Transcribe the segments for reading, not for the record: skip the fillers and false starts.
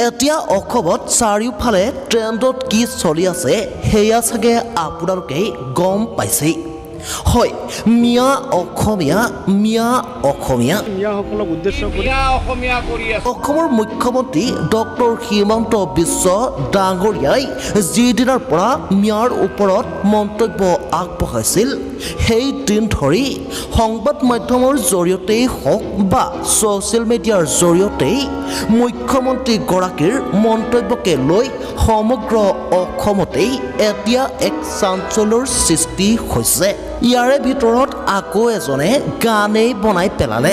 এতিয়া অসমত চাৰিওফালে ট্ৰেণ্ডত কি চলি আছে সেয়া চাগে আপোনালোকে গম পাইছেই হয় মিয়া অসমীয়া মিয়াসকলক উদ্দেশ্য কৰি অসমৰ মুখ্যমন্ত্ৰী ডক্টৰ হিমন্ত বিশ্ব ডাঙৰীয়াই যিদিনাৰ পৰা মিয়াৰ ওপৰত মন্তব্য আগবঢ়াইছিল সেই দিন ধৰি সংবাদ মাধ্যমৰ জৰিয়তেই হওক বা ছ'চিয়েল মিডিয়াৰ জৰিয়তেই মুখ্যমন্ত্ৰীগৰাকীৰ মন্তব্যকে লৈ সমগ্ৰ অসমতেই এতিয়া এক চাঞ্চল্যৰ সৃষ্টি হৈছে ইয়াৰে ভিতৰত আকৌ এজনে গানেই বনাই পেলালে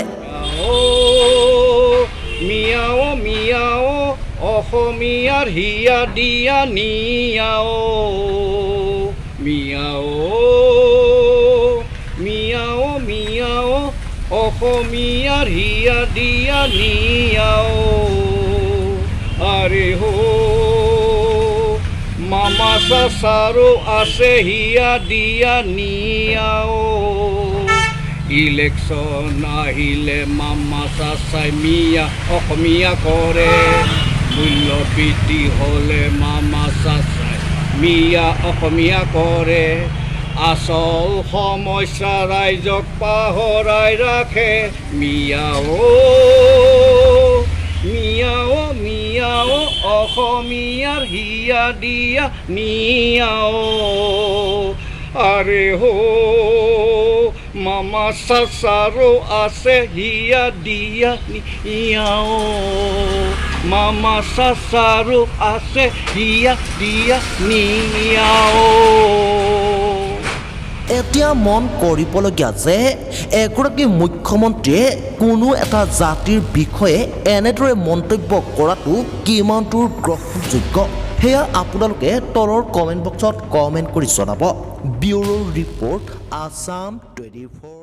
মিয়াও মিয়াও অসমীয়াৰ হিয়া দিয়া নিয়াও মিয়াও মিয়াও মিয়াও অসমীয়াৰ হিয়া দিয়া নিয়াও আৰে হো মামা চাচাৰো আছে হিয়া দিয়া নিয়াও ইলেকশ্যন আহিলে মামা চাচাই মিয়া অসমীয়া কৰে মূল্য বৃদ্ধি হ'লে মামা চাচাই মিয়া অসমীয়া কৰে আচল সমস্যা ৰাইজক পাহৰাই ৰাখে মিয়াও মিয়াও মিয়াও অসমীয়াৰ হিয়া দিয়া নিয়াও আৰে হো মামা চাচাৰো আছে হিয়া দিয়া নিয়াও মামা চাচাৰো আছে হিয়া দিয়া নিয়াও এতিয়া মন কৰিবলগীয়া যে এগৰাকী মুখ্যমন্ত্ৰীয়ে কোনো এটা জাতিৰ বিষয়ে এনেদৰে মন্তব্য কৰাটো কিমান দূৰ গ্ৰহণযোগ্য সেয়া আপোনালোকে তলৰ কমেণ্ট বক্সত কমেণ্ট কৰি জনাব ব্যুৰ ৰিপৰ্ট আসাম 24